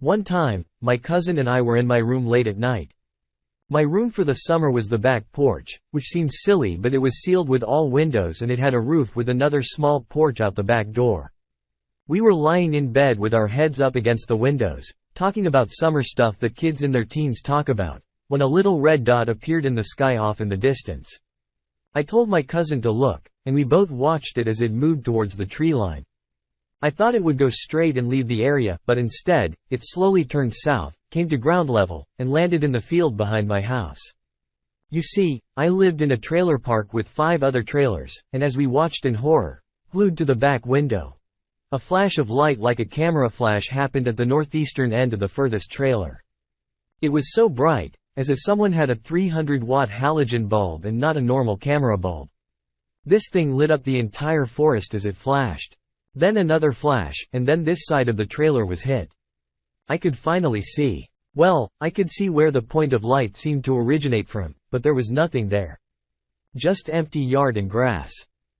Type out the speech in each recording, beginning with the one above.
One time, my cousin and I were in my room late at night. My room for the summer was the back porch, which seems silly but it was sealed with all windows and it had a roof with another small porch out the back door. We were lying in bed with our heads up against the windows, talking about summer stuff that kids in their teens talk about, when a little red dot appeared in the sky off in the distance. I told my cousin to look, and we both watched it as it moved towards the tree line. I thought it would go straight and leave the area, but instead, it slowly turned south, came to ground level, and landed in the field behind my house. You see, I lived in a trailer park with 5 other trailers, and as we watched in horror, glued to the back window, a flash of light like a camera flash happened at the northeastern end of the furthest trailer. It was so bright, as if someone had a 300-watt halogen bulb and not a normal camera bulb. This thing lit up the entire forest as it flashed. Then another flash, and then this side of the trailer was hit. I could finally see. Well, I could see where the point of light seemed to originate from, but there was nothing there. Just empty yard and grass.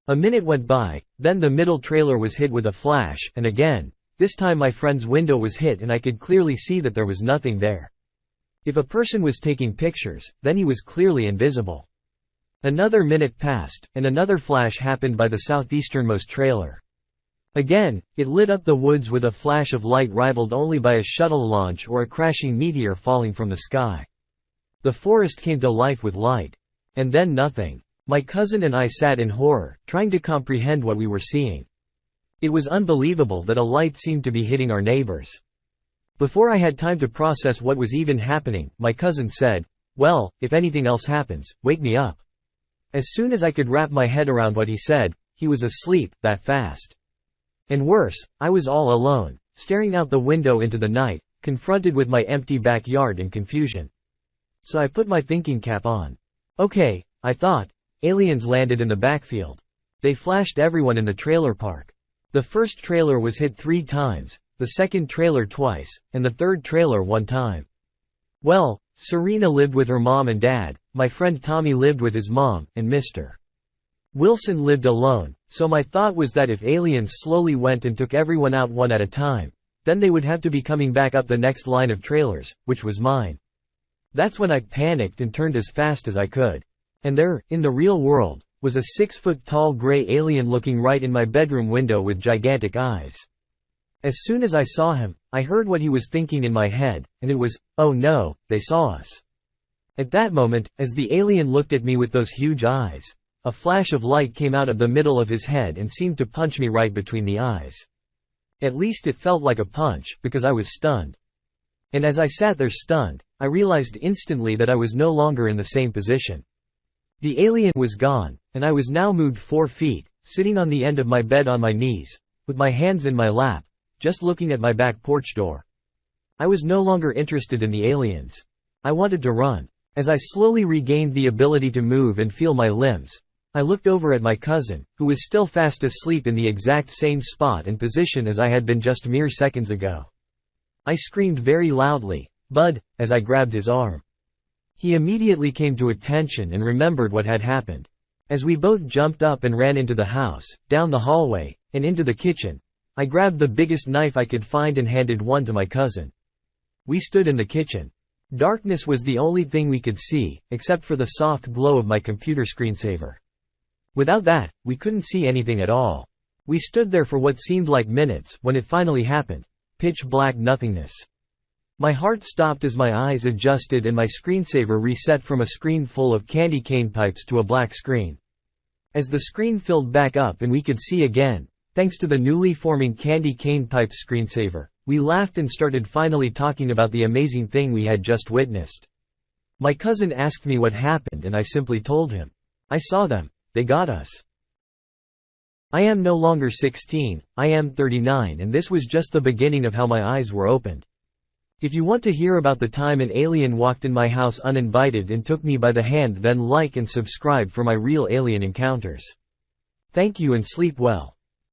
A minute went by, then the middle trailer was hit with a flash, and again. This time my friend's window was hit and I could clearly see that there was nothing there. If a person was taking pictures, then he was clearly invisible. Another minute passed, and another flash happened by the southeasternmost trailer. Again, it lit up the woods with a flash of light rivaled only by a shuttle launch or a crashing meteor falling from the sky. The forest came to life with light. And then nothing. My cousin and I sat in horror, trying to comprehend what we were seeing. It was unbelievable that a light seemed to be hitting our neighbors. Before I had time to process what was even happening, my cousin said, "Well, if anything else happens, wake me up." As soon as I could wrap my head around what he said, he was asleep, that fast. And worse, I was all alone, staring out the window into the night, confronted with my empty backyard in confusion. So I put my thinking cap on. Okay, I thought, aliens landed in the backfield. They flashed everyone in the trailer park. The first trailer was hit 3 times, the second trailer twice, and the third trailer 1 time. Well, Serena lived with her mom and dad, my friend Tommy lived with his mom, and Mr. Wilson lived alone, so my thought was that if aliens slowly went and took everyone out one at a time, then they would have to be coming back up the next line of trailers, which was mine. That's when I panicked and turned as fast as I could. And there, in the real world, was a 6-foot-tall gray alien looking right in my bedroom window with gigantic eyes. As soon as I saw him, I heard what he was thinking in my head, and it was, "Oh no, they saw us." At that moment, as the alien looked at me with those huge eyes, a flash of light came out of the middle of his head and seemed to punch me right between the eyes. At least it felt like a punch, because I was stunned. And as I sat there stunned, I realized instantly that I was no longer in the same position. The alien was gone, and I was now moved 4 feet, sitting on the end of my bed on my knees, with my hands in my lap, just looking at my back porch door. I was no longer interested in the aliens. I wanted to run. As I slowly regained the ability to move and feel my limbs, I looked over at my cousin, who was still fast asleep in the exact same spot and position as I had been just mere seconds ago. I screamed very loudly, "Bud," as I grabbed his arm. He immediately came to attention and remembered what had happened. As we both jumped up and ran into the house, down the hallway, and into the kitchen, I grabbed the biggest knife I could find and handed one to my cousin. We stood in the kitchen. Darkness was the only thing we could see, except for the soft glow of my computer screensaver. Without that, we couldn't see anything at all. We stood there for what seemed like minutes. When it finally happened, pitch black nothingness. My heart stopped as my eyes adjusted and my screensaver reset from a screen full of candy cane pipes to a black screen. As the screen filled back up and we could see again, thanks to the newly forming candy cane pipe screensaver, we laughed and started finally talking about the amazing thing we had just witnessed. My cousin asked me what happened and I simply told him. I saw them. They got us. I am no longer 16, I am 39, and this was just the beginning of how my eyes were opened. If you want to hear about the time an alien walked in my house uninvited and took me by the hand, then like and subscribe for my real alien encounters. Thank you and sleep well.